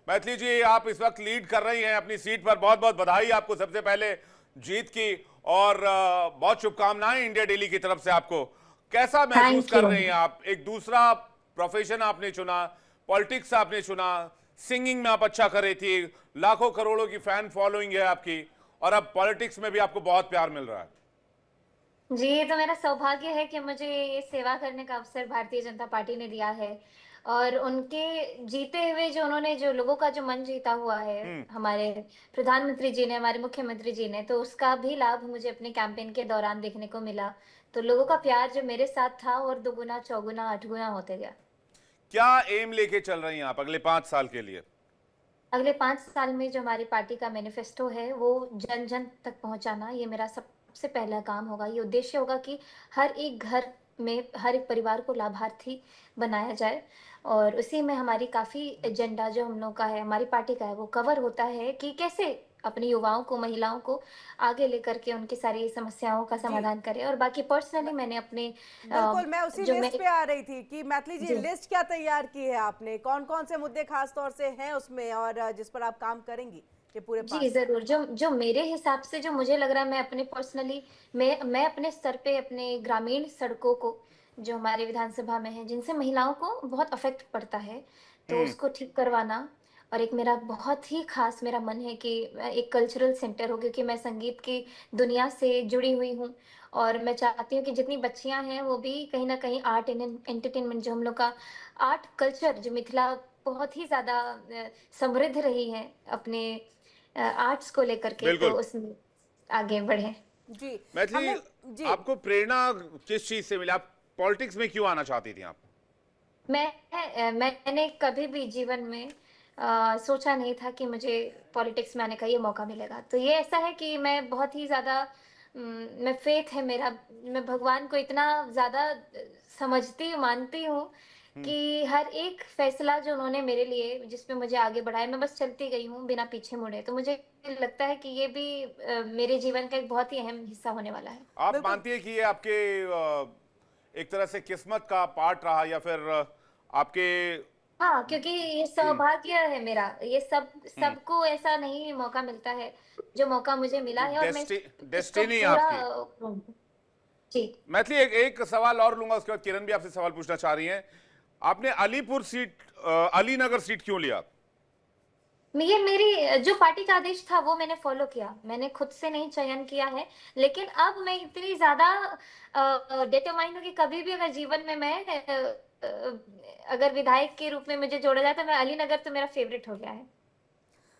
मैथिली जी, आप इस वक्त लीड कर रही हैं अपनी सीट पर। बहुत बहुत बधाई आपको सबसे पहले जीत की, और बहुत शुभकामनाएं इंडिया डेली की तरफ से आपको। कैसा महसूस थैंक कर यू। रही हैं आप? एक दूसरा प्रोफेशन आपने चुना, पॉलिटिक्स आपने चुना, सिंगिंग में आप अच्छा कर रही थी, लाखों करोड़ों की फैन फॉलोइंग है आपकी, और अब पॉलिटिक्स में भी आपको बहुत प्यार मिल रहा है। जी, ये तो मेरा सौभाग्य है कि मुझे ये सेवा करने का अवसर भारतीय जनता पार्टी ने दिया है। और उनके जीते हुए जो उन्होंने जो लोगों का जो मन जीता हुआ है, हम्म। हमारे प्रधानमंत्री जी ने, हमारे मुख्यमंत्री जी ने, तो उसका भी लाभ मुझे अपने कैंपेन के दौरान देखने को मिला। तो लोगों का प्यार जो मेरे साथ था और दुगुना, चौगुना, आठगुना होते गया। क्या एम लेके चल रही हैं आप अगले 5 साल के लिए? अगले 5 साल में जो हमारी पार्टी का मैनिफेस्टो है, वो जन-जन तक पहुँचाना, ये मेरा सबसे पहला काम होगा। ये उद्देश्य होगा कि हर एक घर में, हर एक परिवार को लाभार्थी बनाया जाए। और उसी में हमारी काफ़ी एजेंडा जो हम लोग का है, हमारी पार्टी का है, वो कवर होता है कि कैसे अपने युवाओं को, महिलाओं को आगे लेकर के उनकी सारी समस्याओं का जी। समाधान करें। और बाकी पर्सनली मैंने अपने बिल्कुल, अ, मैं उसी जो लिस्ट मेरे पे आ रही थी कि मैथिली जी, जी। लिस्ट क्या तैयार की है आपने? कौन-कौन से मुद्दे खास तौर से हैं उसमें, और जिस पर आप काम करेंगी ये पूरे जी, 5 साल? ज़रूर। जो जो मेरे हिसाब से जो मुझे लग रहा है, मैं अपने पर्सनली मैं अपने स्तर पे अपने ग्रामीण सड़कों को, जो हमारे विधानसभा में हैं, जिनसे महिलाओं को बहुत अफ़ेक्ट पड़ता है, तो हुँ। उसको ठीक करवाना। और एक मेरा बहुत ही ख़ास मेरा मन है कि एक कल्चरल सेंटर हो, क्योंकि मैं संगीत की दुनिया से जुड़ी हुई हूँ। और मैं चाहती हूँ कि जितनी बच्चियाँ हैं, वो भी कहीं न कहीं आर्ट एंड एंटरटेनमेंट, जो हम लोग का आर्ट कल्चर, जो मिथिला बहुत ही ज़्यादा समृद्ध रही है अपने आर्ट्स को लेकर के, तो बिल्कुल। उसमें आगे बढ़े। जी। मैथिली, हमने जी आपको प्रेरणा किस चीज़ से मिली? आप पॉलिटिक्स में क्यों आना चाहती थी आप? मैंने कभी भी जीवन में सोचा नहीं था कि मुझे पॉलिटिक्स में आने का ये मौका मिलेगा। तो ये ऐसा है कि मैं बहुत ही ज़्यादा मैं फ़ेथ है मेरा, मैं भगवान को इतना ज़्यादा समझती हूँ, मानती हूँ हुँ। कि हर एक फ़ैसला जो उन्होंने मेरे लिए, जिसमें मुझे आगे बढ़ाया, मैं बस चलती गई हूँ बिना पीछे मुड़े। तो मुझे लगता है कि ये भी मेरे जीवन का एक बहुत ही अहम हिस्सा होने वाला है। आप बिल्कुल मानती हैं कि ये आपके एक तरह से किस्मत का पार्ट रहा, या फिर आपके? हाँ, क्योंकि ये हुँ। सौभाग्य है मेरा। ये हुँ। सबको ऐसा नहीं मौका मिलता है, जो मौका मुझे मिला है, और मैं इसको डेस्टिनी पूरा आपकी। जी। मैथिली, एक एक सवाल और लूंगा, उसके बाद किरण भी आपसे सवाल पूछना चाह रही हैं। आपने अलीपुर सीट, अलीनगर सीट क्यों लिया? ये मेरी जो पार्टी का आदेश था, वो मैंने फ़ॉलो किया। मैंने खुद से नहीं चयन किया है, लेकिन अब मैं इतनी ज़्यादा डिटरमाइंड हूँ कि कभी भी अगर जीवन में मैं अगर विधायक के रूप में मुझे जोड़ा जाए, तो मैं अलीनगर, तो मेरा फ़ेवरेट हो गया है।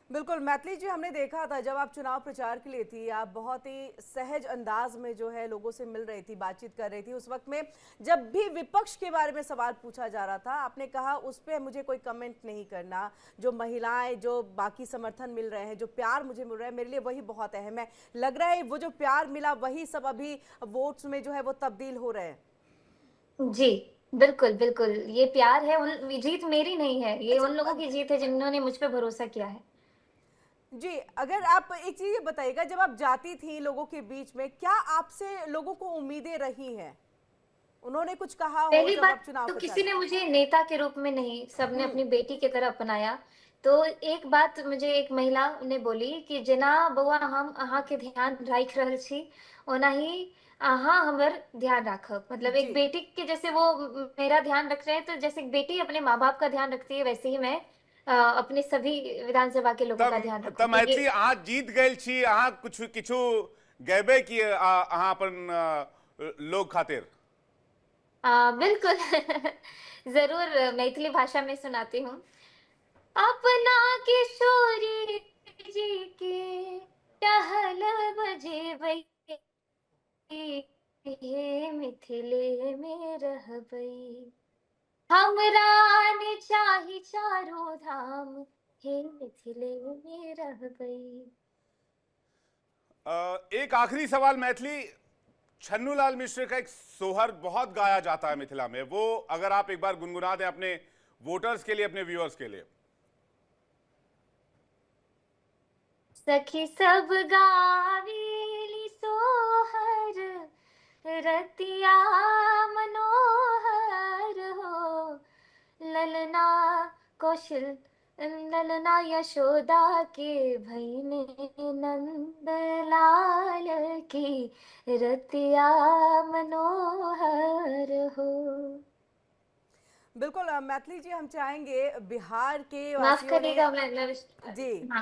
बिल्कुल मैथिली जी, हमने देखा था जब आप चुनाव प्रचार के लिए थी, आप बहुत ही सहज अंदाज में जो है लोगों से मिल रही थी, बातचीत कर रही थी। उस वक्त में जब भी विपक्ष के बारे में सवाल पूछा जा रहा था, आपने कहा उस पर मुझे कोई कमेंट नहीं करना। जो महिलाएं, जो बाकी समर्थन मिल रहे हैं, जो प्यार मुझे मिल रहा है, मेरे लिए वही बहुत अहम है। लग रहा है वो जो प्यार मिला वही सब अभी वोट्स में जो है वो तब्दील हो रहे हैं। जी, बिल्कुल, बिल्कुल। ये प्यार है, उन जीत मेरी नहीं है, ये अच्छा, उन लोगों की जीत है जिन्होंने मुझ पे भरोसा किया है। जी, अगर आप एक चीज़ ये बताइएगा, जब आप जाती थी लोगों के बीच में, क्या आपसे लोगों को उम्मीदें रही हैं? उन्होंने कुछ कहा हो पहली जब बात आप चुनाव तो प्रचार? किसी ने मुझे नेता के रूप में नहीं, सबने हुँ, अपनी बेटी की तरह अपनाया। तो एक बात मुझे एक महिला ने बोली कि जेना बौआ हम अहाँ के ध्यान राखि रहल छी, ओना ही अहाँ हमर ध्यान राखब। मतलब एक जी। बेटी के जैसे वो मेरा ध्यान रख रहे हैं, तो जैसे एक बेटी अपने माँ-बाप का ध्यान रखती है, वैसे ही मैं अपने सभी विधानसभा के लोगों का ध्यान तब रखूँगी। मैथिली, अहाँ जीत गए छी, अहाँ कुछ किछु गैबे की अहाँ अपन लोग खातिर? बिल्कुल। ज़रूर मैथिली भाषा में सुनाती हूँ। अपना किशोरी जी के टहल बजेबै, हे मिथिले में रहबै, हमरा ने चाही चारो धाम, हे मिथिले में रहबै। एक आखिरी सवाल मैथिली, छन्नूलाल मिश्र का एक सोहर बहुत गाया जाता है मिथिला में, वो अगर आप एक बार गुनगुना दें अपने वोटर्स के लिए, अपने व्यूअर्स के लिए। सखी सब गावेली सोहर, रतिया मनोहर हो, ललना कौशल ललना यशोदा के भैने नंद लाल की रतिया मनोहर हो। बिल्कुल मैथिली जी, हम चाहेंगे बिहार के माफ वासियों ने करिएगा, मैं जी